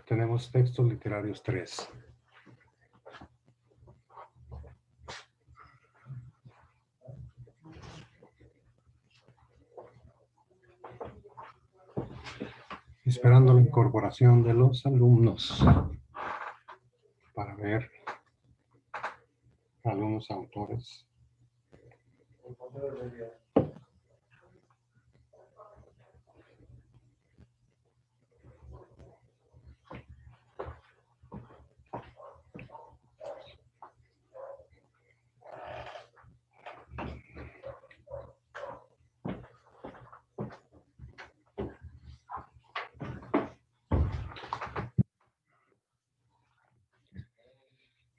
Tenemos textos literarios 3. Esperando la incorporación de los alumnos para ver algunos autores.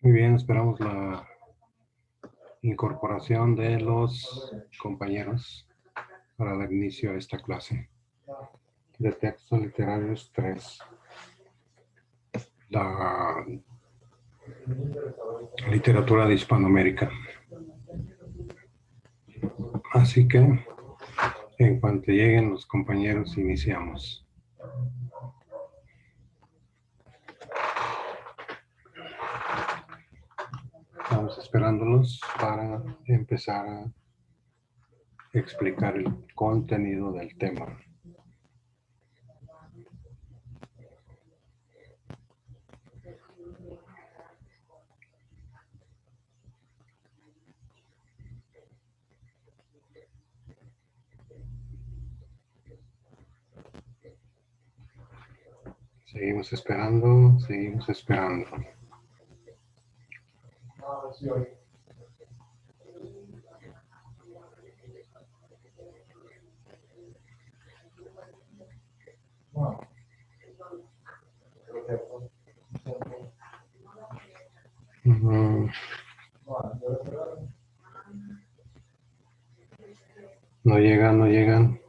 Muy bien, esperamos la incorporación de los compañeros para dar inicio a esta clase de textos literarios 3. La literatura de Hispanoamérica. Así que, en cuanto lleguen los compañeros, iniciamos. Estamos esperándolos para empezar a explicar el contenido del tema. Seguimos esperando, seguimos esperando. No llegan, no llegan.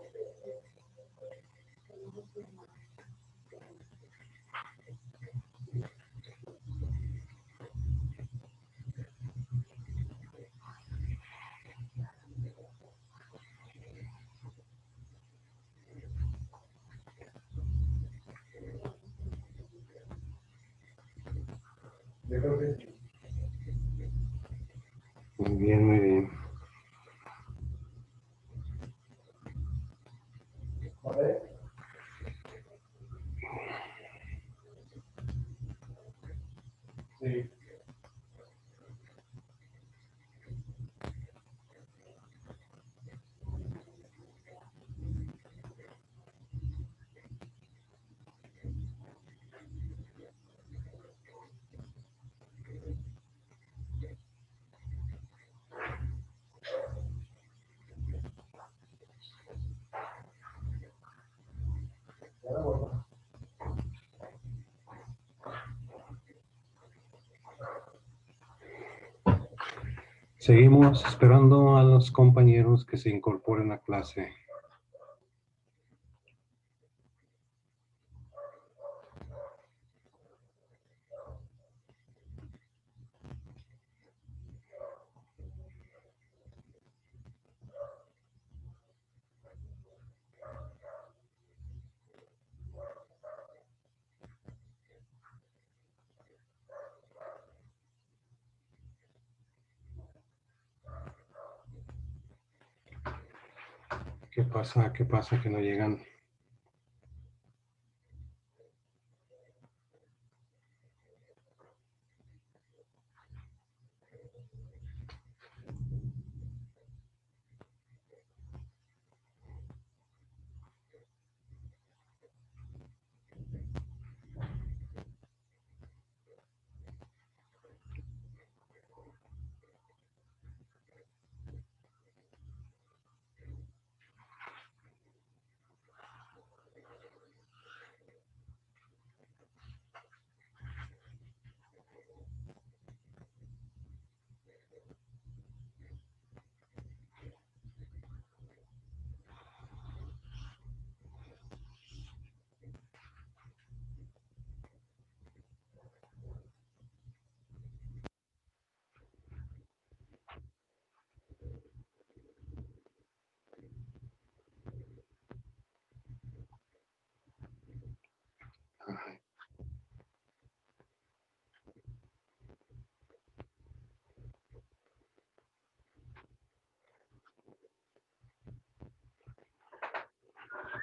Muy bien, muy bien. Sí. Seguimos esperando a los compañeros que se incorporen a clase. ¿Qué pasa? ¿Qué pasa que no llegan?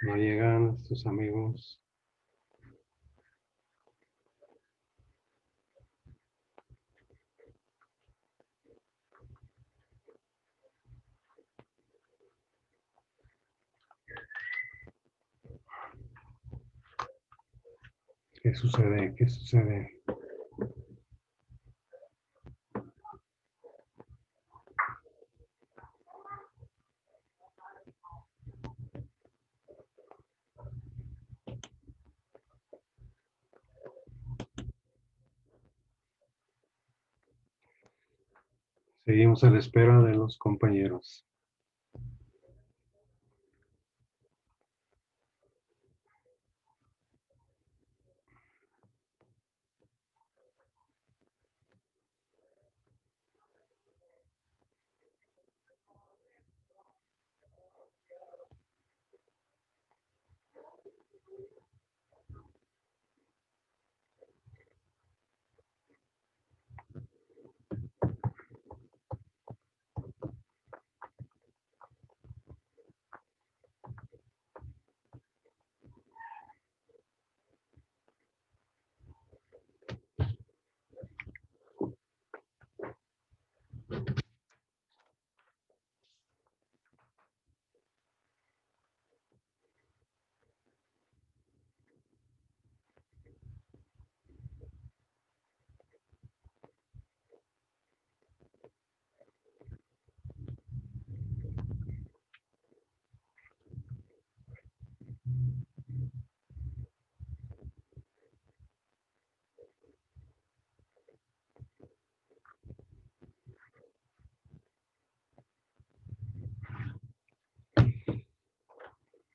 No llegan tus amigos. ¿Qué sucede? ¿Qué sucede? Seguimos a la espera de los compañeros.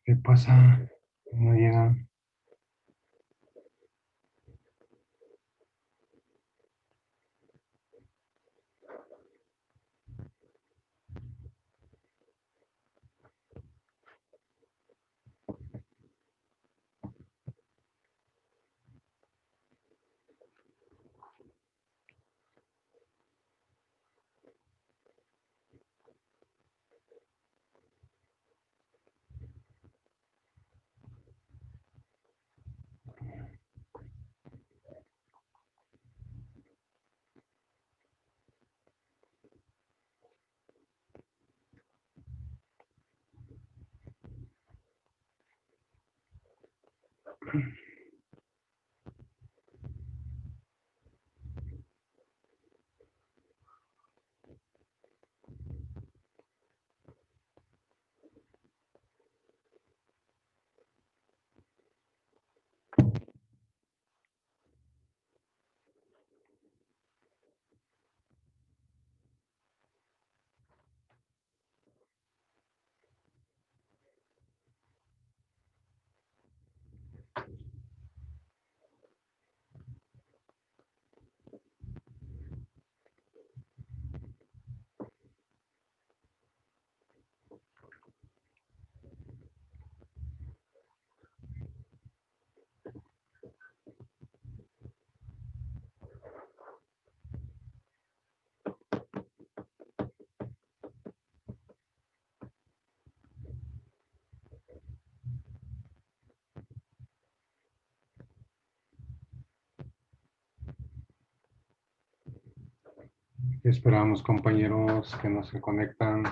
¿Qué pasa? No llegan. Esperamos, compañeros, que no se conectan.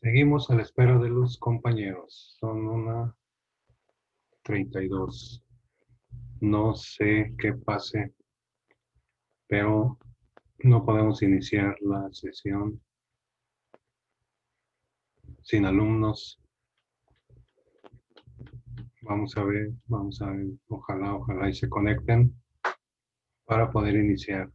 Seguimos a la espera de los compañeros. Son 1:32. No sé qué pase, pero no podemos iniciar la sesión sin alumnos. Vamos a ver. Ojalá y se conecten para poder iniciar.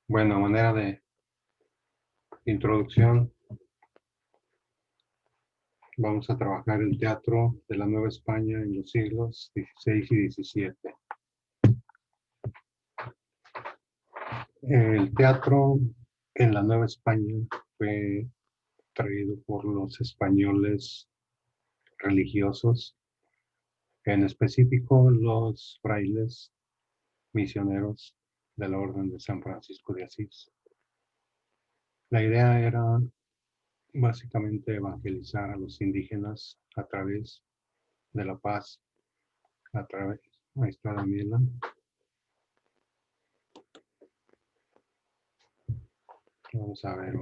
Bueno, a manera de introducción, vamos a trabajar el teatro de la Nueva España en los siglos XVI y XVII. El teatro en la Nueva España fue traído por los españoles religiosos, en específico los frailes misioneros de la Orden de San Francisco de Asís. La idea era básicamente evangelizar a los indígenas a través de la paz, ahí está Daniela. Vamos a ver.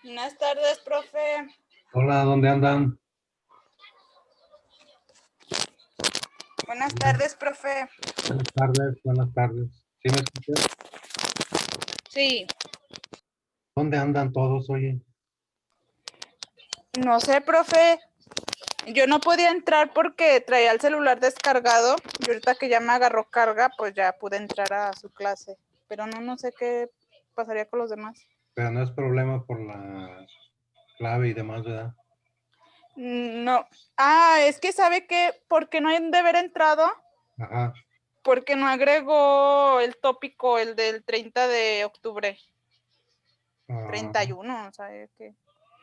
Buenas tardes, profe. Hola, ¿dónde andan? Buenas tardes, profe. Buenas tardes. ¿Sí me escuchas? Sí, ¿Dónde andan todos, oye? no sé, profe. Yo no podía entrar porque traía el celular descargado y ahorita que ya me agarró carga, pues ya pude entrar a su clase. Pero no sé qué pasaría con los demás. Pero no es problema por la clave y demás, ¿verdad? No. Ah, es que sabe que, ¿por qué no han de haber entrado? Ajá. Porque no agregó el tópico, el del 30 de octubre. 31, ¿sabe qué?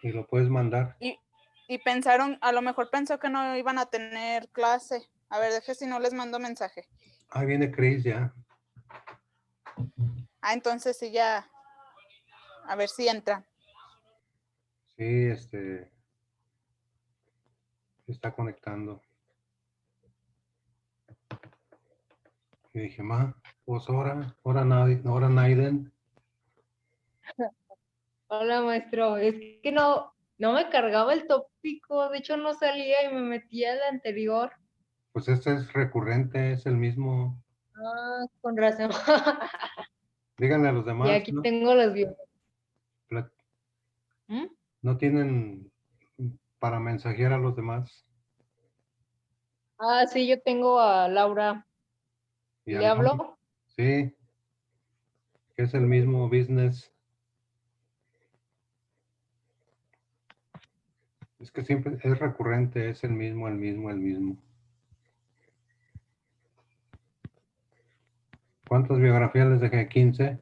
¿Y lo puedes mandar? Y pensaron, a lo mejor pensó que no iban a tener clase. A ver, deje si no les mando mensaje. Ahí viene Chris ya. Ah, entonces sí ya. A ver si entra. Sí, se está conectando. Y dije, pues ahora Naiden. Hola, maestro. Es que no me cargaba el tópico, de hecho no salía y me metía al anterior. Pues este es recurrente, es el mismo. Ah, con razón. Díganle a los Y demás, aquí ¿no? tengo los videos. ¿Mm? ¿No tienen para mensajear a los demás? Ah, sí, yo tengo a Laura. Y ¿Le hablo? Sí, que es el mismo business. Es que siempre es recurrente, es el mismo. ¿Cuántas biografías les dejé? 15.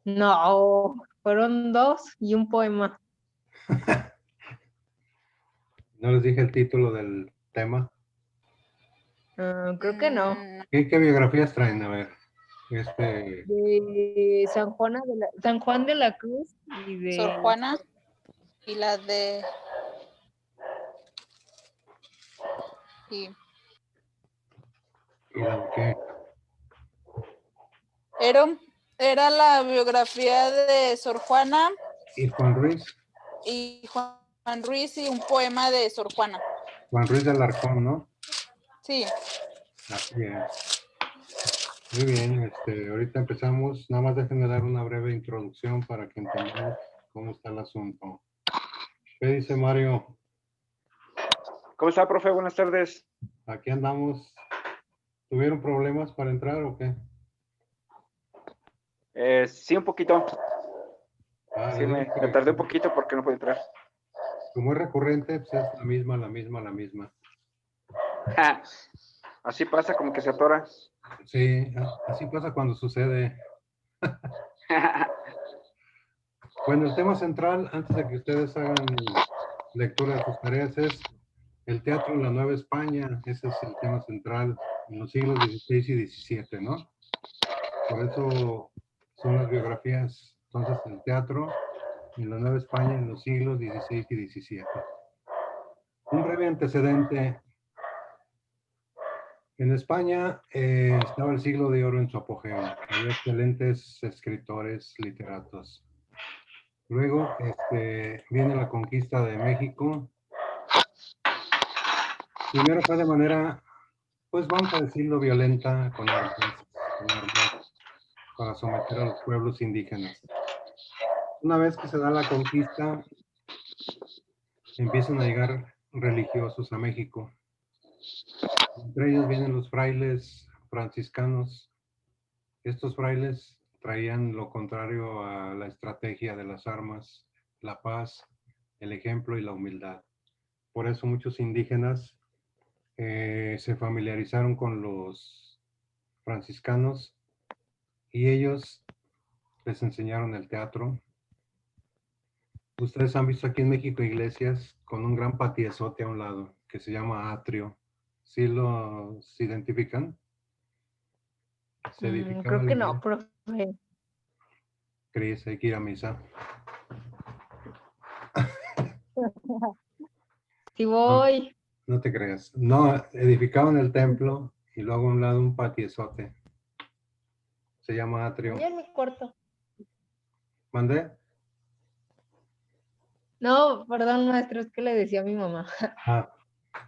No, fueron 2 y un poema. ¿No les dije el título del tema? Creo que no. ¿Qué biografías traen? A ver. De San Juan de la Cruz y de Sor Juana y la de... ¿Y la de qué? Era la biografía de Sor Juana ¿Y Juan Ruiz? y Juan Ruiz y un poema de Sor Juana. Juan Ruiz de Alarcón, ¿no? Sí. Así es. Muy bien, ahorita empezamos. Nada más déjenme dar una breve introducción para que entendamos cómo está el asunto. ¿Qué dice Mario? ¿Cómo está, profe? Buenas tardes. Aquí andamos. ¿Tuvieron problemas para entrar o qué? Sí, un poquito. Sí, Les me digo que tardé un poquito porque no pude entrar. como es recurrente, pues es la misma. Así pasa, como que se atora. Sí, así pasa cuando sucede. Bueno, el tema central, antes de que ustedes hagan lectura de sus tareas, es El teatro en la Nueva España, ese es el tema central, en los siglos XVI y XVII, ¿no? Por eso son las biografías. Entonces, el teatro en la Nueva España en los siglos XVI y XVII. Un breve antecedente. En España estaba el siglo de oro en su apogeo. Había excelentes escritores, literatos. Luego viene la conquista de México. Primero fue de manera, pues vamos a decirlo, violenta, con armas, para someter a los pueblos indígenas. Una vez que se da la conquista, empiezan a llegar religiosos a México. Entre ellos vienen los frailes franciscanos. Estos frailes traían lo contrario a la estrategia de las armas, la paz, el ejemplo y la humildad. Por eso muchos indígenas se familiarizaron con los franciscanos y ellos les enseñaron el teatro. Ustedes han visto aquí en México iglesias con un gran patiezote a un lado que se llama atrio. ¿Sí los identifican? Se edificaba Creo la que no, iglesia. profe. Cris, hay que ir a misa. Sí voy. No te creas. No, edificaban el templo y luego a un lado un patiezote. Se llama atrio. Ya en mi cuarto. ¿Mandé? No, perdón, maestro, es que le decía a mi mamá. Ah,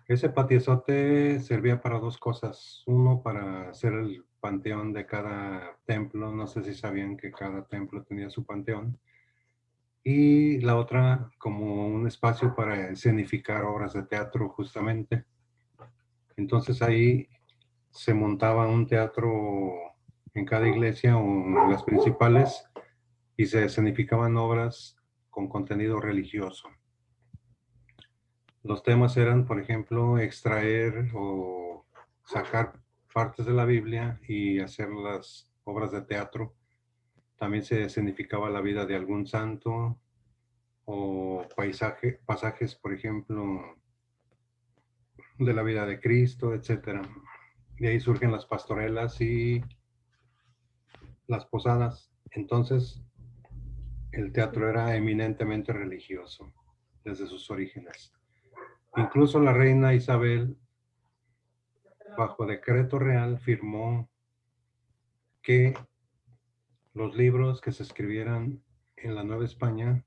ese patiezote servía para dos cosas. Uno, para hacer el panteón de cada templo. No sé si sabían que cada templo tenía su panteón. Y la otra, como un espacio para escenificar obras de teatro, justamente. Entonces ahí se montaba un teatro en cada iglesia o en las principales y se escenificaban obras con contenido religioso. Los temas eran, por ejemplo, extraer o sacar partes de la Biblia y hacer las obras de teatro. También se escenificaba la vida de algún santo o pasajes, por ejemplo, de la vida de Cristo, etc. De ahí surgen las pastorelas y las posadas. Entonces, el teatro era eminentemente religioso desde sus orígenes. Incluso la reina Isabel, bajo decreto real, firmó que los libros que se escribieran en la Nueva España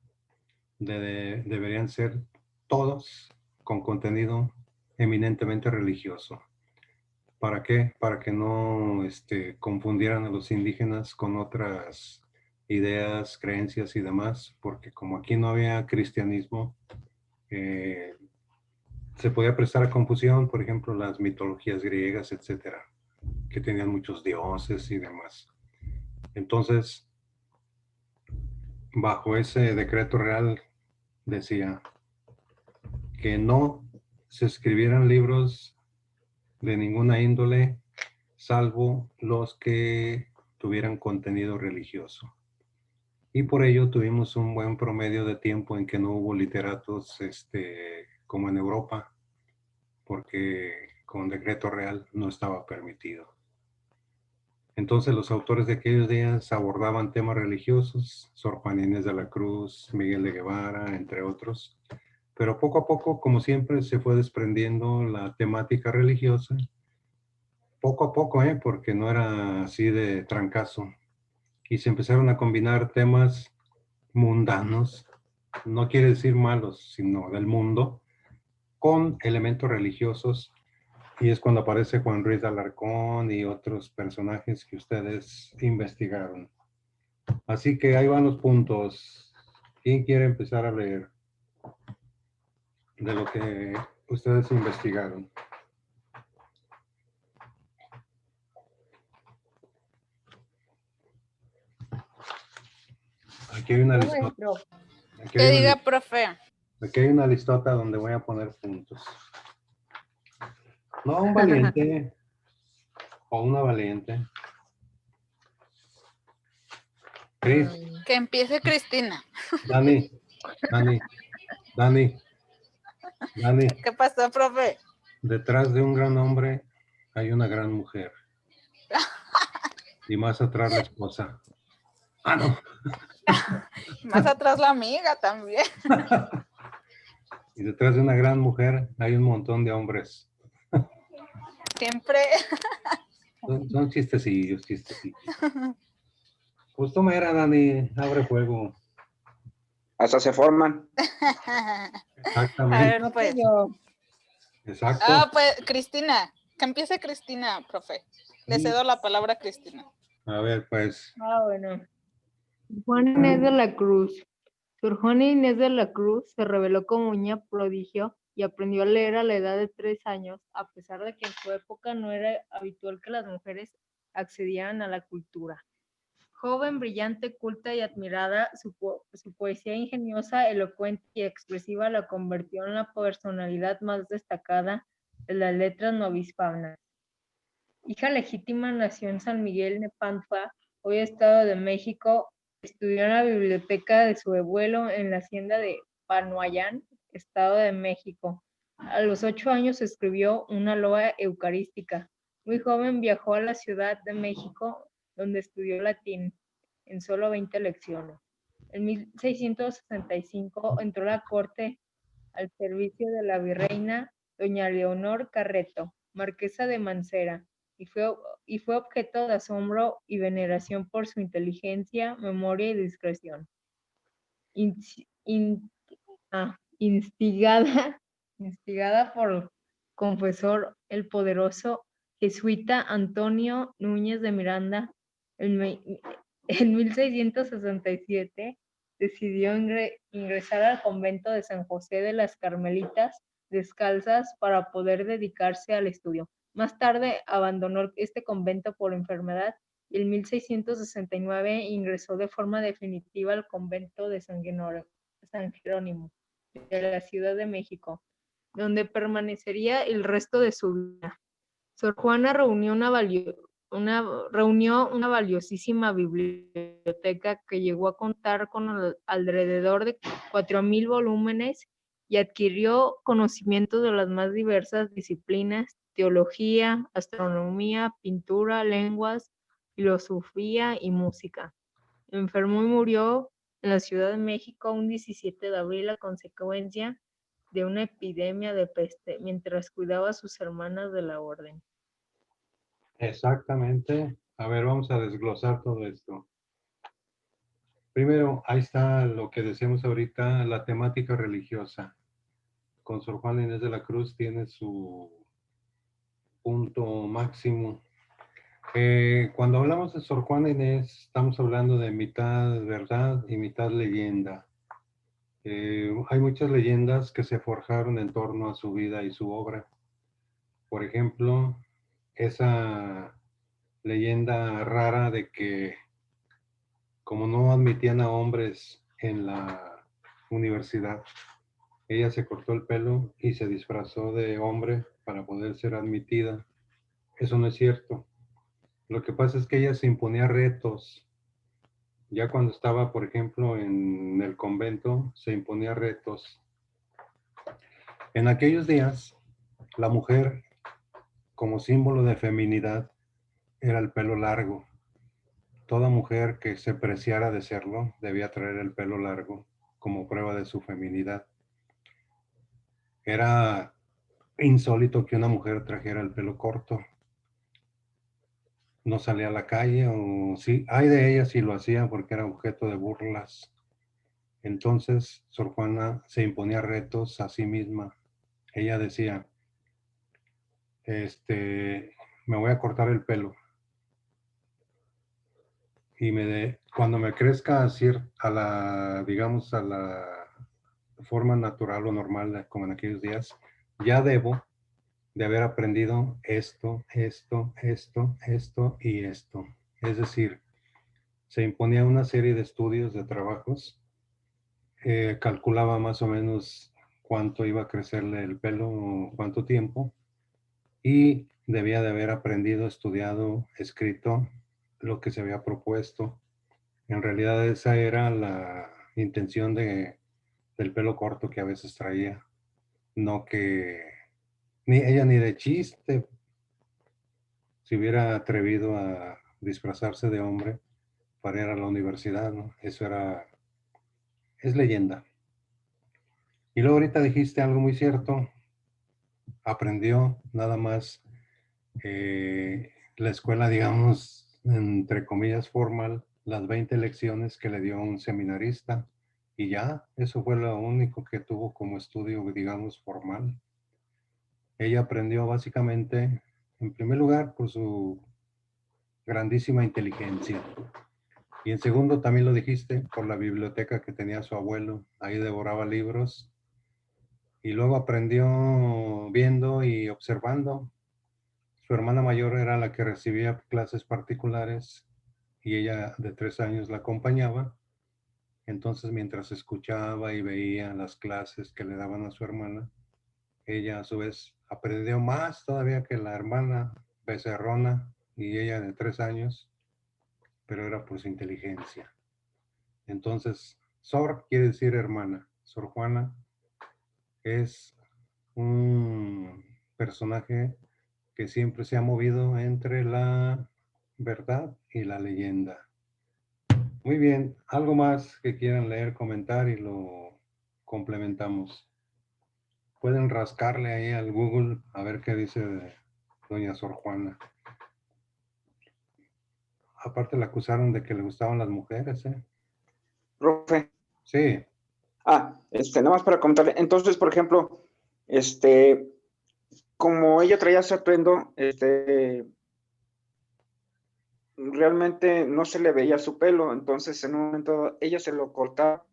deberían ser todos con contenido eminentemente religioso. ¿Para qué? Para que no confundieran a los indígenas con otras ideas, creencias y demás, porque como aquí no había cristianismo, se podía prestar a confusión, por ejemplo, las mitologías griegas, etcétera, que tenían muchos dioses y demás. Entonces, bajo ese decreto real, decía que no se escribieran libros de ninguna índole, salvo los que tuvieran contenido religioso. Y por ello tuvimos un buen promedio de tiempo en que no hubo literatos como en Europa, porque con decreto real no estaba permitido. Entonces los autores de aquellos días abordaban temas religiosos, Sor Juana Inés de la Cruz, Miguel de Guevara, entre otros. Pero poco a poco, como siempre, se fue desprendiendo la temática religiosa. Poco a poco, porque no era así de trancazo. Y se empezaron a combinar temas mundanos, no quiere decir malos, sino del mundo, con elementos religiosos. Y es cuando aparece Juan Ruiz de Alarcón y otros personajes que ustedes investigaron. Así que ahí van los puntos. ¿Quién quiere empezar a leer de lo que ustedes investigaron? Aquí hay una No, listota. maestro. Que diga, profe. Aquí hay una listota donde voy a poner puntos. No, un valiente o una valiente. Cris, Que empiece Cristina. Dani. Dani, ¿Qué pasó, profe? detrás de un gran hombre hay una gran mujer. Y más atrás la esposa. Ah, no. Más atrás la amiga también. Y detrás de una gran mujer hay un montón de hombres. Siempre. Son chistecillos, chistecillos. Pues toma era, Dani, abre fuego. Hasta se forman. A Exactamente, ver, No pues. fui yo. exacto. Pues, Cristina. Que empiece Cristina, profe. Le cedo la palabra a Cristina. A ver, pues, Bueno. Juana Inés de la Cruz. Sor Juana Inés de la Cruz se reveló como niña prodigio y aprendió a leer a la edad de 3 años, a pesar de que en su época no era habitual que las mujeres accedieran a la cultura. Joven, brillante, culta y admirada, su poesía ingeniosa, elocuente y expresiva la convirtió en la personalidad más destacada de las letras novohispanas. Hija legítima, nació en San Miguel Nepantla, hoy Estado de México. Estudió en la biblioteca de su abuelo en la hacienda de Panoayán, Estado de México. A los 8 años escribió una loa eucarística. Muy joven viajó a la Ciudad de México, donde estudió latín en solo 20 lecciones. En 1665 entró a la corte al servicio de la virreina doña Leonor Carreto, marquesa de Mancera, y fue objeto de asombro y veneración por su inteligencia, memoria y discreción. Instigada por confesor el poderoso jesuita Antonio Núñez de Miranda, en 1667 decidió ingresar al convento de San José de las Carmelitas Descalzas para poder dedicarse al estudio. Más tarde abandonó este convento por enfermedad y en 1669 ingresó de forma definitiva al convento de San Jerónimo de la Ciudad de México, donde permanecería el resto de su vida. Sor Juana reunió una valiosísima biblioteca que llegó a contar con alrededor de 4,000 volúmenes y adquirió conocimiento de las más diversas disciplinas: teología, astronomía, pintura, lenguas, filosofía y música. Enfermó y murió en la Ciudad de México un 17 de abril a consecuencia de una epidemia de peste, mientras cuidaba a sus hermanas de la orden. exactamente. A ver, vamos a desglosar todo esto. Primero, ahí está lo que decíamos ahorita, la temática religiosa. Con Sor Juana Inés de la Cruz tiene su punto máximo. Cuando hablamos de Sor Juana Inés, estamos hablando de mitad verdad y mitad leyenda. Hay muchas leyendas que se forjaron en torno a su vida y su obra. Por ejemplo, esa leyenda rara de que como no admitían a hombres en la universidad, ella se cortó el pelo y se disfrazó de hombre para poder ser admitida. Eso no es cierto. Lo que pasa es que ella se imponía retos. Ya cuando estaba, por ejemplo, en el convento, se imponía retos. En aquellos días, la mujer, como símbolo de feminidad, era el pelo largo. Toda mujer que se preciara de serlo debía traer el pelo largo como prueba de su feminidad. Era insólito que una mujer trajera el pelo corto. No salía a la calle, o sí, hay de ella si lo hacía porque era objeto de burlas. Entonces, Sor Juana se imponía retos a sí misma. Ella decía, me voy a cortar el pelo. Y cuando me crezca así digamos, a la forma natural o normal, como en aquellos días, ya debo de haber aprendido esto y esto. Es decir, se imponía una serie de estudios, de trabajos, calculaba más o menos cuánto iba a crecerle el pelo, cuánto tiempo, y debía de haber aprendido, estudiado, escrito lo que se había propuesto. En realidad esa era la intención del pelo corto que a veces traía. no que ni ella ni de chiste se hubiera atrevido a disfrazarse de hombre para ir a la universidad, ¿no? Eso es leyenda. Y luego ahorita dijiste algo muy cierto, aprendió nada más la escuela, digamos, entre comillas, formal, las 20 lecciones que le dio un seminarista, y ya, eso fue lo único que tuvo como estudio, digamos, formal. Ella aprendió básicamente, en primer lugar, por su grandísima inteligencia. Y en segundo, también lo dijiste, por la biblioteca que tenía su abuelo. Ahí devoraba libros. Y luego aprendió viendo y observando. Su hermana mayor era la que recibía clases particulares y ella de 3 años la acompañaba. Entonces, mientras escuchaba y veía las clases que le daban a su hermana, ella a su vez aprendió más todavía que la hermana becerrona y ella de 3 años, pero era por su inteligencia. Entonces, Sor quiere decir hermana. Sor Juana es un personaje que siempre se ha movido entre la verdad y la leyenda. Muy bien, algo más que quieran leer, comentar y lo complementamos. Pueden rascarle ahí al Google a ver qué dice de doña Sor Juana. Aparte la acusaron de que le gustaban las mujeres, ¿eh? Profe. Sí. Nada más para comentarle. Entonces, por ejemplo, como ella traía ese atuendo, realmente no se le veía su pelo, entonces en un momento ella se lo cortaba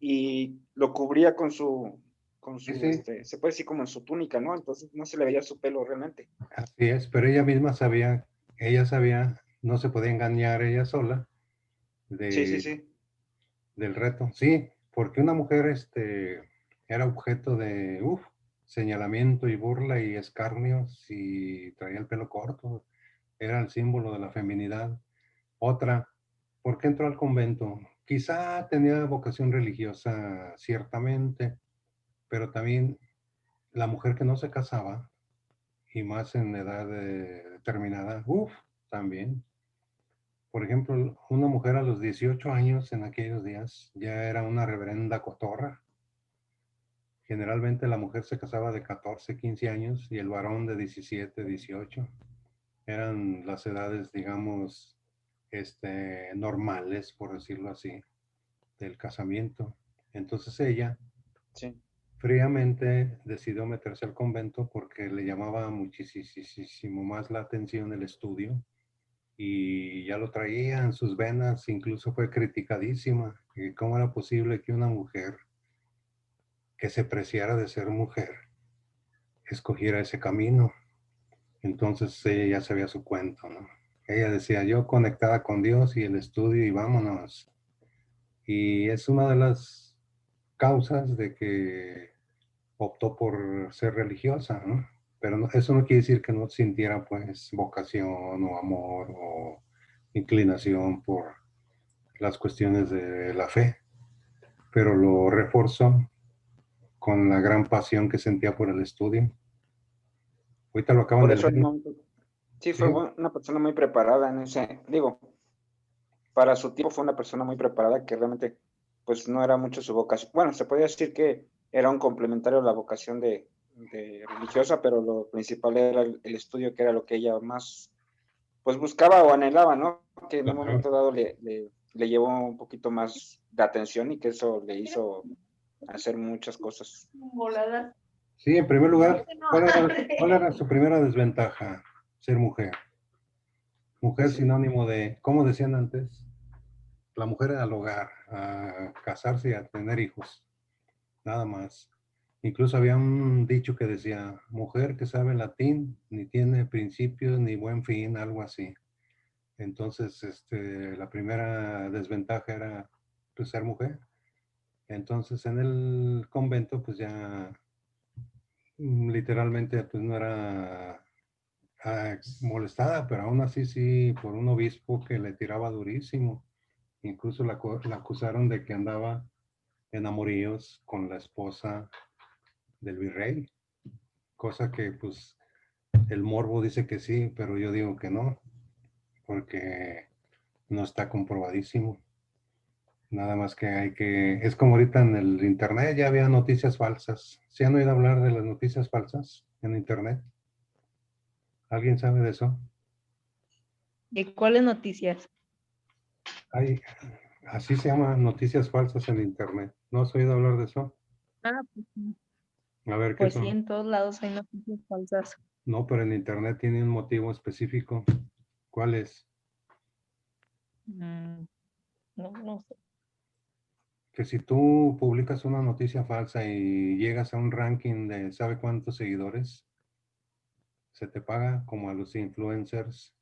y lo cubría con su, Sí. se puede decir como en su túnica, ¿no? Entonces no se le veía su pelo realmente. Así es, pero ella misma sabía, no se podía engañar ella sola Sí. del reto. Sí, porque una mujer era objeto de señalamiento y burla y escarnio si traía el pelo corto. Era el símbolo de la feminidad. Otra, ¿por qué entró al convento? Quizá tenía vocación religiosa, ciertamente, pero también la mujer que no se casaba, y más en edad determinada, también. Por ejemplo, una mujer a los 18 años en aquellos días ya era una reverenda cotorra. Generalmente la mujer se casaba de 14, 15 años y el varón de 17, 18. Eran las edades, digamos, normales, por decirlo así, del casamiento. Entonces ella Sí. fríamente decidió meterse al convento porque le llamaba muchísimo más la atención el estudio y ya lo traía en sus venas, incluso fue criticadísima. ¿Cómo era posible que una mujer que se preciara de ser mujer escogiera ese camino? Entonces ella ya sabía su cuento, ¿no? Ella decía, yo conectada con Dios y el estudio y vámonos. Y es una de las causas de que optó por ser religiosa, ¿no? Pero eso no quiere decir que no sintiera pues vocación o amor o inclinación por las cuestiones de la fe, pero lo reforzó con la gran pasión que sentía por el estudio. Ahorita lo acaban Por de eso leer. sí, Sí, fue una persona muy preparada en ese, digo, para su tiempo fue una persona muy preparada que realmente pues no era mucho su vocación. Bueno, se podría decir que era un complementario a la vocación de religiosa, pero lo principal era el estudio, que era lo que ella más pues buscaba o anhelaba, ¿no? Que en un momento dado le llevó un poquito más de atención y que eso le hizo hacer muchas cosas. sí, en primer lugar, ¿cuál era su primera desventaja? Ser mujer. Mujer Sí. sinónimo de, ¿cómo decían antes? La mujer al hogar, a casarse y a tener hijos, nada más. Incluso había un dicho que decía, mujer que sabe latín, ni tiene principios ni buen fin, algo así. Entonces, la primera desventaja era pues, ser mujer. Entonces, en el convento, pues ya literalmente, pues no era molestada, pero aún así sí, por un obispo que le tiraba durísimo. Incluso la acusaron de que andaba en amoríos con la esposa del virrey, cosa que pues el morbo dice que sí, pero yo digo que no, porque no está comprobadísimo. Nada más que es como ahorita en el internet ya había noticias falsas. ¿Sí han oído hablar de las noticias falsas en internet? ¿Alguien sabe de eso? ¿De cuáles noticias? Hay, así se llama noticias falsas en internet. ¿No has oído hablar de eso? Ah, pues sí. A ver, ¿qué Pues sí, son? en todos lados hay noticias falsas. No, pero en internet tiene un motivo específico. ¿Cuál es? No, no sé. Que si tú publicas una noticia falsa y llegas a un ranking de ¿sabe cuántos seguidores? Se te paga como a los influencers.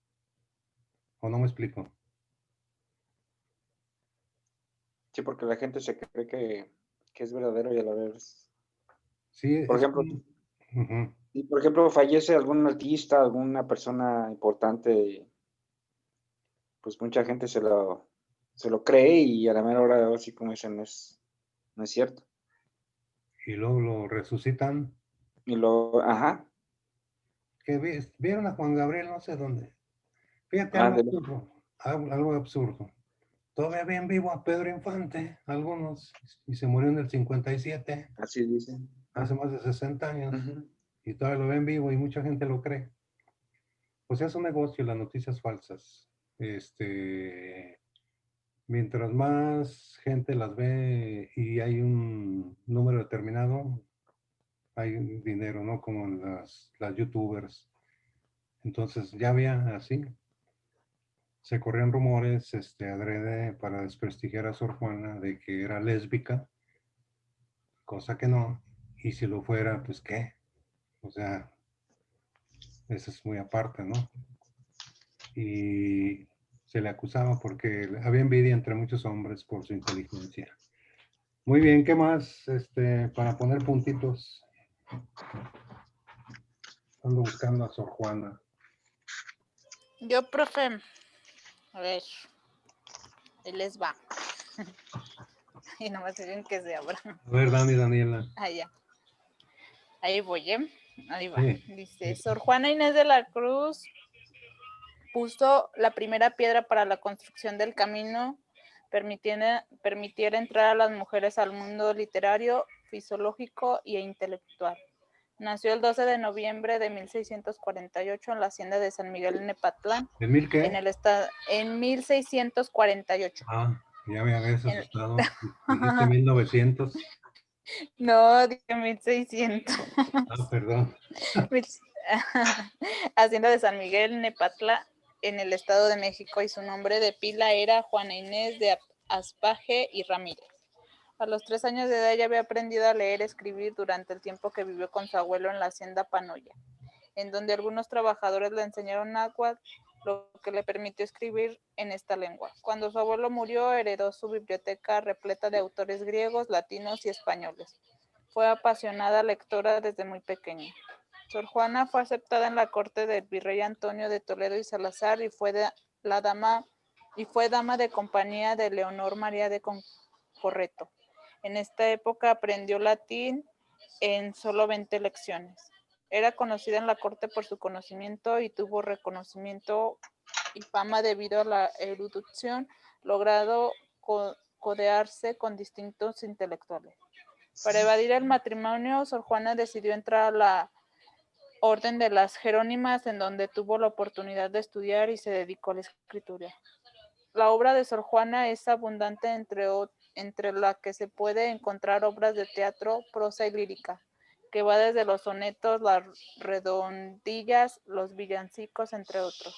¿O no me explico? Sí, porque la gente se cree que es verdadero y a la vez. Sí, Por es ejemplo, que... Ujú. si por ejemplo fallece algún artista, alguna persona importante, pues mucha gente se lo cree y a la mera hora, así como dicen, no es cierto. Y luego lo resucitan. Y ajá, Que vieron a Juan Gabriel no sé dónde. Fíjate algo ándale, absurdo. Algo absurdo. Todavía ven vivo a Pedro Infante, algunos, y se murió en el 57, así dicen. hace más de 60 años, Ujú. y todavía lo ven vivo y mucha gente lo cree. Pues es un negocio las noticias falsas. Mientras más gente las ve y hay un número determinado, hay un dinero, ¿no? Como en las youtubers. Entonces ya había así, se corrían rumores, adrede para desprestigiar a Sor Juana de que era lésbica, cosa que no, y si lo fuera, pues qué, o sea, eso es muy aparte, ¿no? Y se le acusaba porque había envidia entre muchos hombres por su inteligencia. Muy bien, ¿qué más? Para poner puntitos, ando buscando a Sor Juana. Yo, profe, a ver, ahí les va. Y no me siguen que se abra. A ver, Daniela. Allá. Ahí voy, ¿eh? Ahí va. Sí. Dice, Sor Juana Inés de la Cruz puso la primera piedra para la construcción del camino, permitiera entrar a las mujeres al mundo literario, fisiológico e intelectual. Nació el 12 de noviembre de 1648 en la hacienda de San Miguel en Nepatlán, ¿De mil qué? en 1648. Ah, ya me habías En, asustado. Dijiste 1900. no, dije 1600. Ah, perdón. Hacienda de San Miguel, Nepatla, en el Estado de México, y su nombre de pila era Juana Inés de Aspaje y Ramírez. A los 3 años de edad ya había aprendido a leer y escribir durante el tiempo que vivió con su abuelo en la hacienda Panoya, en donde algunos trabajadores le enseñaron náhuatl, lo que le permitió escribir en esta lengua. Cuando su abuelo murió, heredó su biblioteca repleta de autores griegos, latinos y españoles. Fue apasionada lectora desde muy pequeña. Sor Juana fue aceptada en la corte del virrey Antonio de Toledo y Salazar y fue dama de compañía de Leonor María de Correto. En esta época aprendió latín en solo 20 lecciones. Era conocida en la corte por su conocimiento y tuvo reconocimiento y fama debido a la erudición logrado codearse con distintos intelectuales. Para evadir el matrimonio, Sor Juana decidió entrar a la Orden de las Jerónimas, en donde tuvo la oportunidad de estudiar y se dedicó a la escritura. La obra de Sor Juana es abundante, entre la que se puede encontrar obras de teatro, prosa y lírica, que va desde los sonetos, las redondillas, los villancicos, entre otros.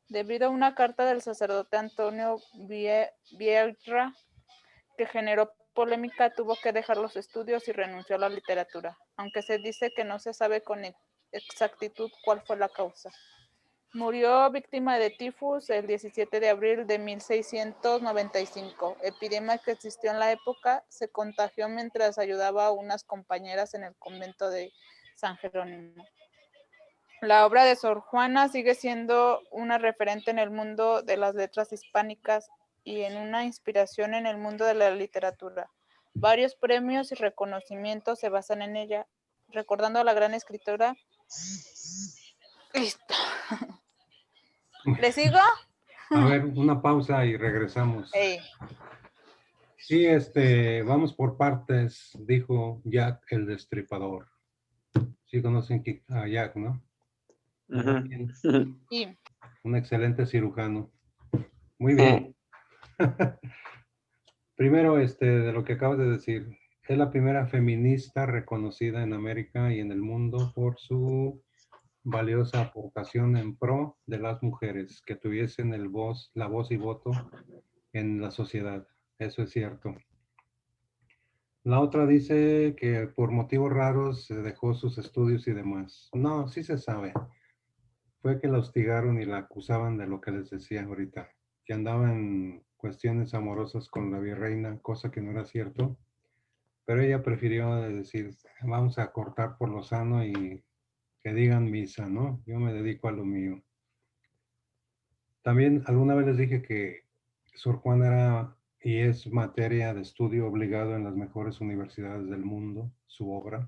Debido a una carta del sacerdote Antonio Vieira, que generó polémica, tuvo que dejar los estudios y renunció a la literatura, aunque se dice que no se sabe con exactitud cuál fue la causa. Murió víctima de tifus el 17 de abril de 1695, epidemia que existió en la época. Se contagió mientras ayudaba a unas compañeras en el convento de San Jerónimo. La obra de Sor Juana sigue siendo una referente en el mundo de las letras hispánicas y en una inspiración en el mundo de la literatura. Varios premios y reconocimientos se basan en ella, recordando a la gran escritora. Listo. ¿Le sigo? A ver, una pausa y regresamos. Ey, Sí, vamos por partes, dijo Jack el Destripador. Sí conocen a Jack, ¿no? Ujú. y Un excelente cirujano. Muy bien. Primero, de lo que acabas de decir, es la primera feminista reconocida en América y en el mundo por su valiosa aportación en pro de las mujeres que tuviesen la voz y voto en la sociedad. Eso es cierto. La otra dice que por motivos raros se dejó sus estudios y demás. No, sí se sabe. Fue que la hostigaron y la acusaban de lo que les decía ahorita, que andaba en cuestiones amorosas con la virreina, cosa que no era cierto. Pero ella prefirió decir, vamos a cortar por lo sano y que digan misa, ¿no? Yo me dedico a lo mío. También alguna vez les dije que Sor Juana era y es materia de estudio obligado en las mejores universidades del mundo, su obra,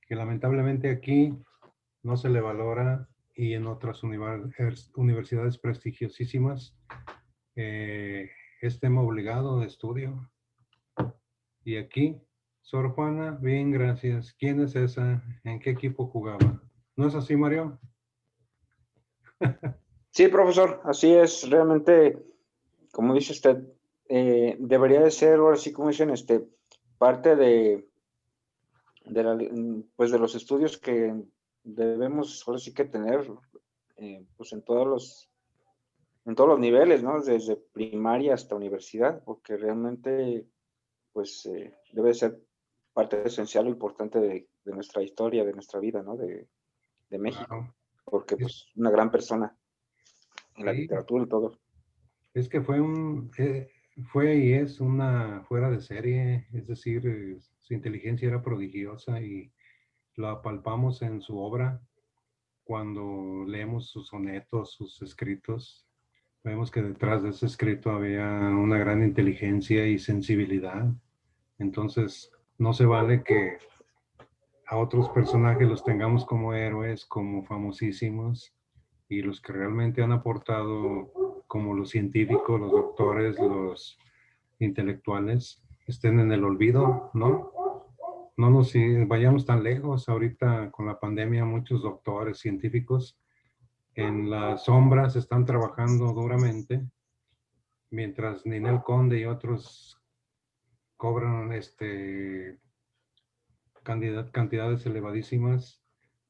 que lamentablemente aquí no se le valora y en otras universidades prestigiosísimas es tema obligado de estudio. Y aquí, Sor Juana, bien, gracias. ¿Quién es esa? ¿En qué equipo jugaba? ¿No es así, Mario? Sí, profesor, así es. Realmente, como dice usted, debería de ser, ahora sí, como dicen, parte pues de los estudios que debemos, ahora sí que tener, pues en todos los niveles, ¿no? Desde primaria hasta universidad, porque realmente, pues, debe de ser parte esencial o importante de nuestra historia, de nuestra vida, ¿no? De México, Claro. porque, pues, una gran persona en la Sí, literatura y todo. es que fue y es una fuera de serie, es decir, su inteligencia era prodigiosa y lo apalpamos en su obra cuando leemos sus sonetos, sus escritos. Vemos que detrás de ese escrito había una gran inteligencia y sensibilidad. Entonces, no se vale que a otros personajes los tengamos como héroes, como famosísimos, y los que realmente han aportado, como los científicos, los doctores, los intelectuales, estén en el olvido, ¿no? No nos vayamos tan lejos. Ahorita con la pandemia, muchos doctores, científicos, en las sombras están trabajando duramente, mientras Ninel Conde y otros cobran cantidades elevadísimas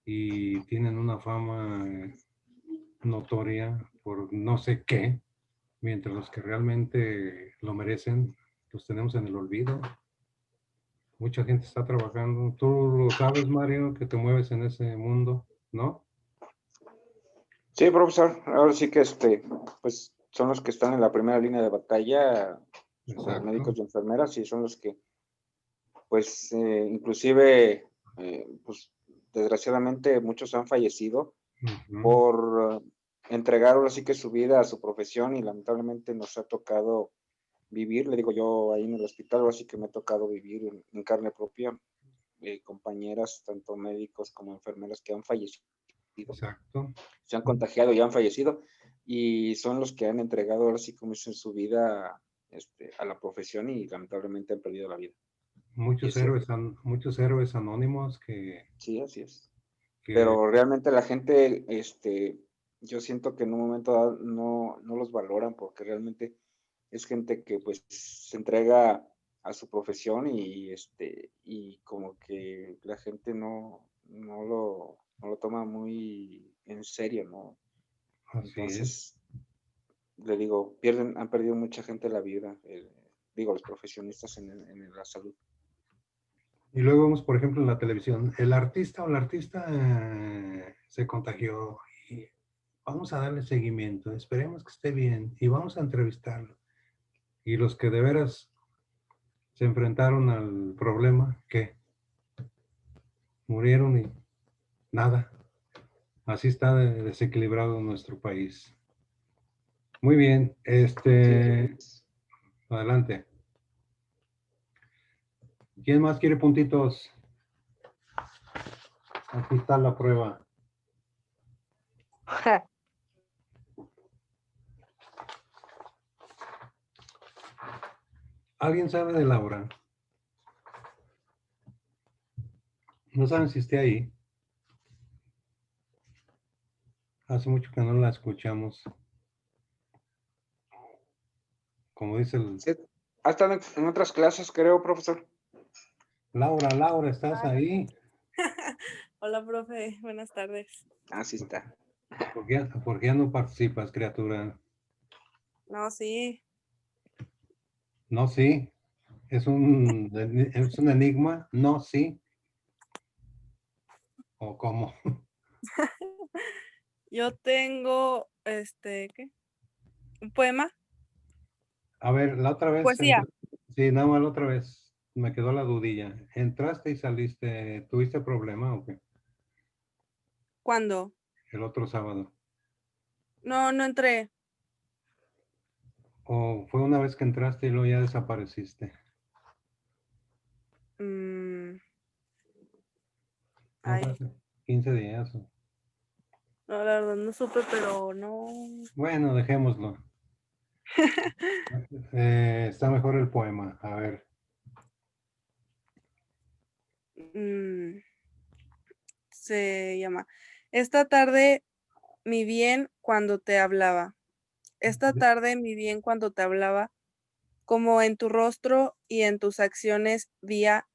y tienen una fama notoria por no sé qué, mientras los que realmente lo merecen los tenemos en el olvido. Mucha gente está trabajando. Tú lo sabes, Mario, que te mueves en ese mundo, ¿no? Sí, profesor, ahora sí que pues son los que están en la primera línea de batalla, los Exacto. médicos y enfermeras, y son los que, pues, inclusive, pues, desgraciadamente muchos han fallecido Ujú. por entregar ahora sí que su vida a su profesión y lamentablemente nos ha tocado vivir, le digo yo ahí en el hospital, ahora sí que me ha tocado vivir en carne propia, compañeras, tanto médicos como enfermeras que han fallecido. Exacto. Se han contagiado y han fallecido, y son los que han entregado ahora sí como dicen su vida a la profesión y lamentablemente han perdido la vida. Y es cierto, Muchos héroes anónimos sí, así es. que Pero realmente la gente, yo siento que en un momento dado no los valoran porque realmente es gente que pues se entrega a su profesión y como que la gente no lo toma muy en serio, ¿no? así es. Entonces, le digo, han perdido mucha gente la vida, los profesionistas en la salud. Y luego vemos, por ejemplo, en la televisión, el artista o la artista se contagió y vamos a darle seguimiento, esperemos que esté bien y vamos a entrevistarlo. Y los que de veras se enfrentaron al problema, ¿qué? Murieron y nada. Así está desequilibrado nuestro país. Muy bien, Sí, así es. adelante. ¿Quién más quiere puntitos? Aquí está la prueba. ¿Alguien sabe de Laura? ¿No saben si esté ahí? Hace mucho que no la escuchamos. Como dice el... Sí, ha estado en otras clases, creo, profesor. Laura, ¿estás ahí? Hola, profe. Buenas tardes. Así está. ¿Por qué no participas, criatura? No, sí. No, sí. Es un enigma. No, sí. ¿O cómo? Yo tengo, ¿qué? Un poema. A ver, la otra vez. Poesía. Sí, nada más la otra vez. Me quedó la dudilla. ¿Entraste y saliste? ¿Tuviste problema o qué? ¿Cuándo? El otro sábado. No, no entré. ¿O fue una vez que entraste y luego ya desapareciste? Mm, No fue ay, hace 15 días. no, la verdad no supe, pero no. Bueno, dejémoslo. Está mejor el poema. A ver. Mm, se llama Esta tarde, mi bien, cuando te hablaba. Esta tarde, mi bien, cuando te hablaba, como en tu rostro y en tus acciones vía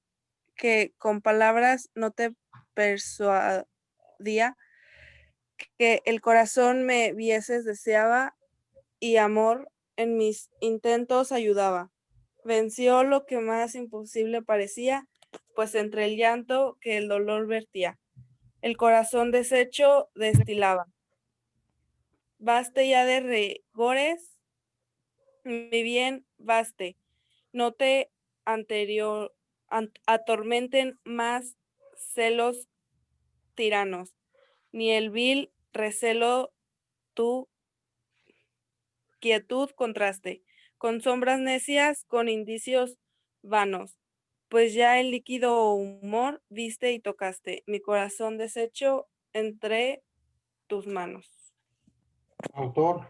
que con palabras no te persuadía, que el corazón me vieses deseaba y amor en mis intentos ayudaba. Venció lo que más imposible parecía, pues entre el llanto que el dolor vertía, el corazón deshecho destilaba. Baste ya de rigores, mi bien, baste. No te atormenten más celos tiranos, ni el vil recelo tu quietud contraste, con sombras necias, con indicios vanos, pues ya el líquido humor viste y tocaste, mi corazón deshecho entre tus manos. Autor.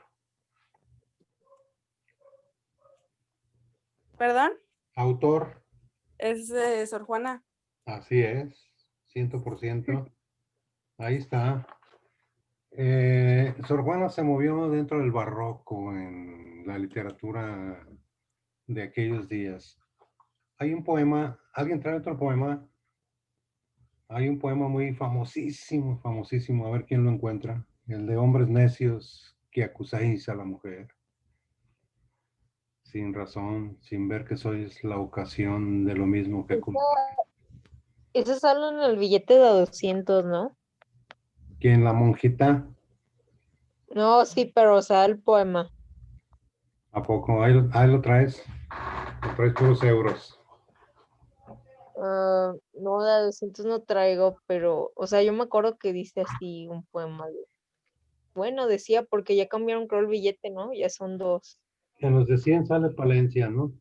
¿Perdón? Autor. Es Sor Juana. Así es. 100%. Ahí está. Sor Juana se movió dentro del barroco en la literatura de aquellos días. Hay un poema, ¿alguien trae otro poema? Hay un poema muy famosísimo, famosísimo, a ver quién lo encuentra. El de hombres necios que acusáis a la mujer. Sin razón, sin ver que sois la ocasión de lo mismo que culpáis. Eso sale en el billete de 200, ¿no? ¿Quién, la monjita? No, sí, pero o sea, el poema. ¿A poco? Ahí lo traes. Lo traes puros euros. No, de 200 no traigo, pero, o sea, yo me acuerdo que dice así un poema. Bueno, decía porque ya cambiaron, creo, el billete, ¿no? Ya son dos. En los de 100 sale Palencia, ¿no?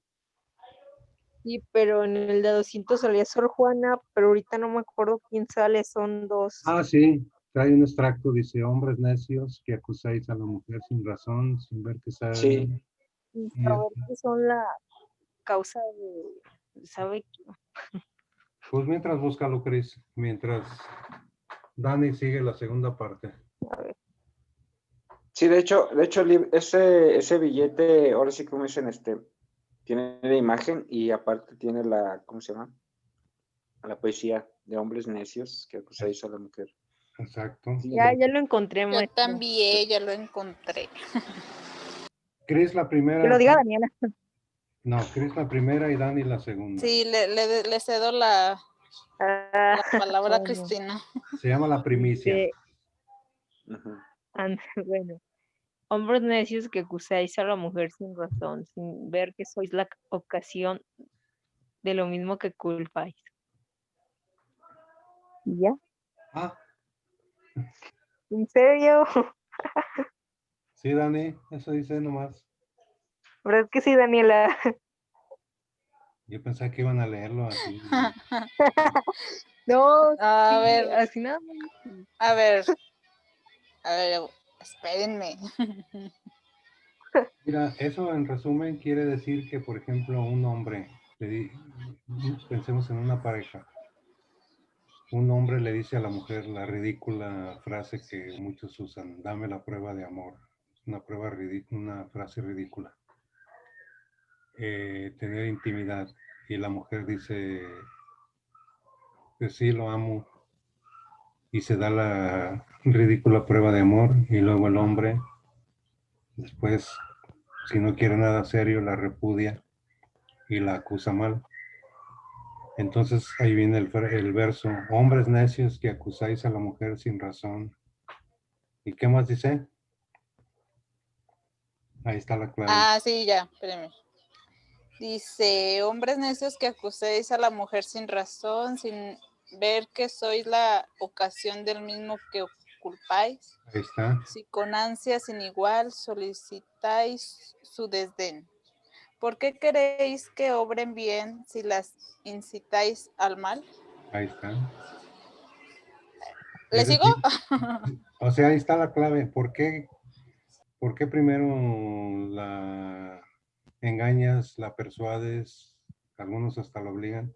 Sí, pero en el de 200 salía Sor Juana, pero ahorita no me acuerdo quién sale, son dos. Ah, sí. Trae un extracto, dice, hombres necios que acusáis a la mujer sin razón, sin ver que Sí. saben. Sin Y saber que son la causa ¿sabe qué? pues mientras búscalo, Cris, mientras Dani sigue la segunda parte. A ver, Sí, de hecho, ese billete, ahora sí como dicen, tiene la imagen y aparte tiene ¿cómo se llama? La poesía de hombres necios que acusáis a la mujer. Exacto. Sí, ya lo encontré, Yo maestro. también, ya lo encontré. Cris la Que lo primera. diga Daniela. No, Cris la primera y Dani la segunda. Sí, le cedo la Ah, palabra a bueno, Cristina. Se llama la primicia. Ujú. bueno. Hombres necios que acusáis a la mujer sin razón, sin ver que sois la ocasión de lo mismo que culpáis. ¿Y ya? Ah, ¿En serio? sí, Dani, eso dice nomás. ¿Verdad que sí, Daniela? Yo pensaba que iban a leerlo así. No, A sí, ver. así nada. A ver, espérenme. Mira, eso en resumen quiere decir que, por ejemplo, un hombre, pensemos en una pareja, un hombre le dice a la mujer la ridícula frase que muchos usan, dame la prueba de amor, una frase ridícula. Tener intimidad y la mujer dice, pues sí, lo amo, y se da la ridícula prueba de amor y luego el hombre, después, si no quiere nada serio, la repudia y la acusa mal. Entonces ahí viene el verso, hombres necios que acusáis a la mujer sin razón. ¿Y qué más dice? Ahí está la clave. Ah, sí, ya, espérenme. Dice, hombres necios que acuséis a la mujer sin razón, sin ver que sois la ocasión del mismo que culpáis. Ahí está. Si con ansia sin igual solicitáis su desdén. ¿Por qué queréis que obren bien si las incitáis al mal? Ahí está. ¿Le Es sigo? decir, o sea, ahí está la clave. ¿Por qué primero la engañas, la persuades, algunos hasta lo obligan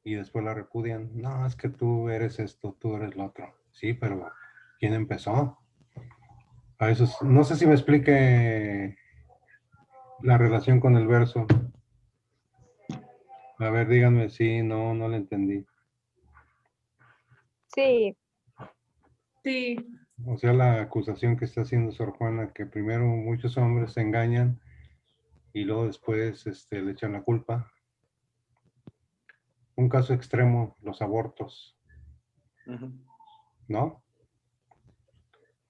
y después la repudian? No, es que tú eres esto, tú eres lo otro. Sí, pero ¿quién empezó? A eso no sé si me explique la relación con el verso. A ver, díganme si no, no le entendí. Sí, Sí, O sea, la acusación que está haciendo Sor Juana, que primero muchos hombres se engañan y luego después le echan la culpa. Un caso extremo, los abortos, Ujú. ¿no?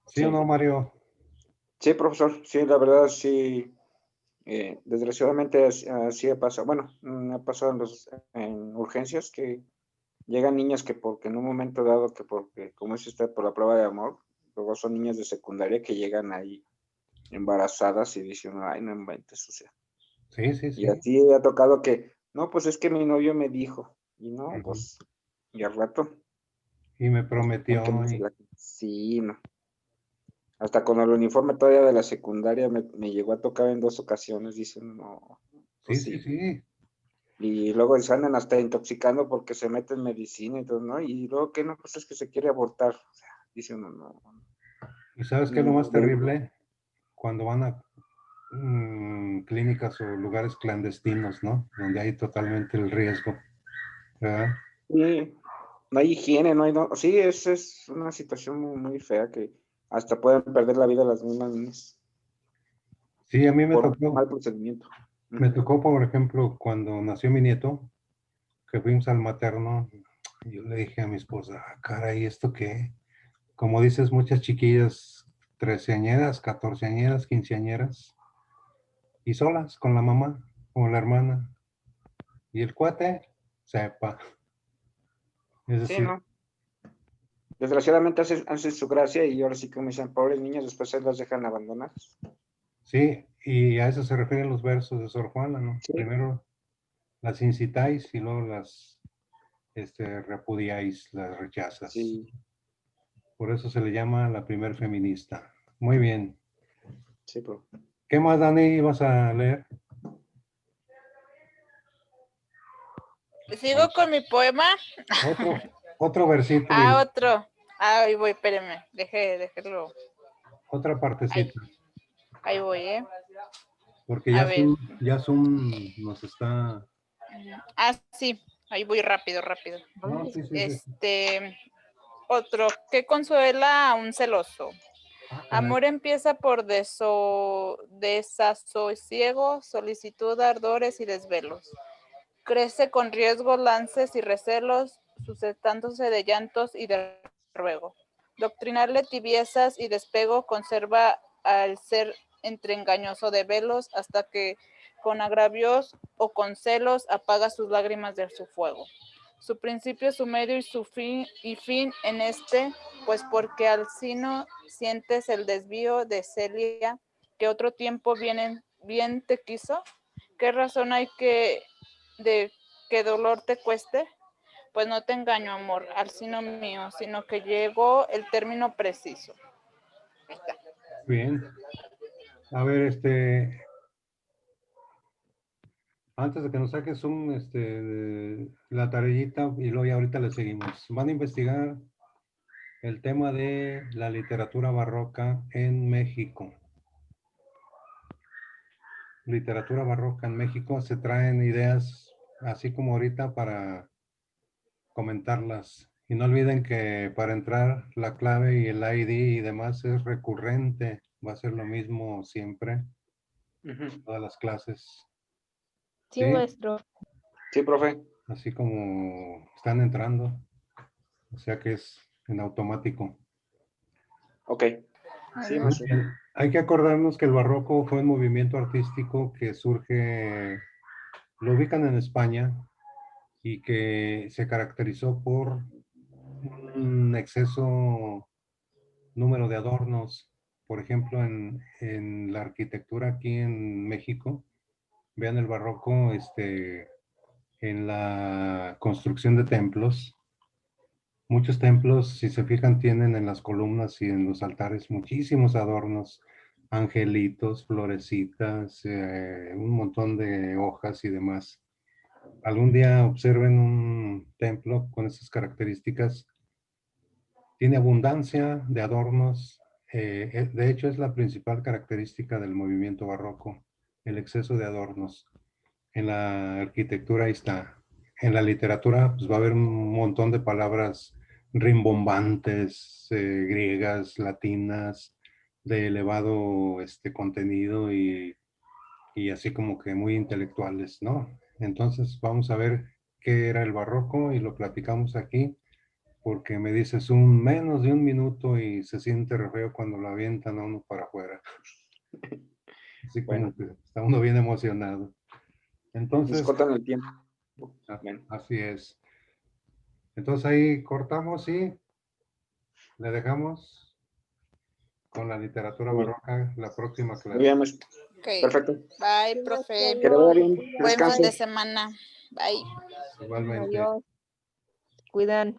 ¿Sí o Sí. no, Mario? Sí, profesor, sí, la verdad, sí. Desgraciadamente así ha pasado. Bueno, ha pasado en urgencias que llegan niñas que porque en un momento dado, que porque, como es usted, por la prueba de amor, luego son niñas de secundaria que llegan ahí embarazadas y dicen, ay, no inventes, o sea. Sí, sí, Y sí. así ha tocado que, no, pues es que mi novio me dijo, y no, Ujú. pues, y al rato, Y me resulta que no prometió. se la... Sí, no. Hasta con el uniforme todavía de la secundaria me llegó a tocar en 2 ocasiones, dicen, no, Sí, pues sí, sí. sí. Y luego se andan hasta intoxicando porque se meten medicina y todo, ¿no? Y luego que no, pues es que se quiere abortar. O sea, dice uno, no. ¿Y sabes qué es lo más terrible? Cuando van a clínicas o lugares clandestinos, ¿no? Donde hay totalmente el riesgo, ¿verdad? Sí, no hay higiene, no hay, no. Sí, es una situación muy, muy fea que hasta pueden perder la vida las mismas niñas Sí, a mí por mal procedimiento. me tocó, por ejemplo, cuando nació mi nieto, que fuimos al materno, yo le dije a mi esposa, "Ah, caray, ¿esto qué? Como dices, muchas chiquillas, 13añeras, 14añeras, 15añeras, y solas con la mamá o la hermana. Y el cuate, sepa. Es Sí, decir, ¿no? Desgraciadamente hacen su gracia y ahora sí, como dicen, pobres niñas, después se las dejan abandonadas. sí, y a eso se refieren los versos de Sor Juana, ¿no? Sí, Primero las incitáis y luego las repudiáis, las rechazas. sí, Por eso se le llama la primer feminista. Muy bien. sí, pero... ¿Qué más, Dani, ibas a leer? ¿Sigo con mi poema? Otro versito Ah, y otro. Ah, ahí voy, espérenme. Déjelo. otra Ahí, partecita. ahí voy, ¿eh? Porque A ver. Ya Zoom nos está... Ah, sí. Ahí voy rápido. No, sí, sí, sí. Otro. ¿Qué consuela a un celoso? Ah, caray. Amor empieza por desasosiego, solicitud, ardores y desvelos. Crece con riesgos, lances y recelos, sustentándose de llantos y de ruego. Doctrinarle tibiezas y despego conserva al ser entre engañoso de velos hasta que con agravios o con celos apaga sus lágrimas de su fuego. Su principio, su medio y su fin en este, pues porque al sino sientes el desvío de Celia, que otro tiempo bien te quiso. ¿Qué razón hay que de que dolor te cueste, pues no te engaño, amor, al sino mío, sino que llegó el término preciso. Ahí está. Bien. A ver, antes de que nos saques la tareita y luego ya ahorita le seguimos. Van a investigar el tema de la literatura barroca en México. Literatura barroca en México, se traen ideas así como ahorita para comentarlas. Y no olviden que para entrar la clave y el ID y demás es recurrente. Va a ser lo mismo siempre, todas las clases. Sí, ¿Sí? maestro. Sí, profe. Así como están entrando. O sea que es en automático. Ok. Sí, Muy maestro. Bien. Hay que acordarnos que el barroco fue un movimiento artístico que surge, lo ubican en España y que se caracterizó por un exceso número de adornos. Por ejemplo, en la arquitectura aquí en México, vean el barroco en la construcción de templos. Muchos templos, si se fijan, tienen en las columnas y en los altares muchísimos adornos, angelitos, florecitas, un montón de hojas y demás. Algún día observen un templo con esas características. Tiene abundancia de adornos. De hecho, es la principal característica del movimiento barroco, el exceso de adornos. En la arquitectura ahí está. En la literatura pues va a haber un montón de palabras rimbombantes, griegas, latinas, de elevado contenido y así como que muy intelectuales, ¿no? Entonces vamos a ver qué era el barroco y lo platicamos aquí, porque me dices un menos de un minuto y se siente re feo cuando lo avientan a uno para afuera. Así como Bueno. que está uno bien emocionado. Nos Entonces, cortan el tiempo. Bien. así es. Entonces ahí cortamos y le dejamos con la literatura Muy bien. barroca la próxima Muy clase. bien, maestro. Ok. Perfecto. Bye, Sí, profe. Que le vaya bien. Buen fin Descanse. de semana. Bye. Igualmente. Adiós. Cuidan.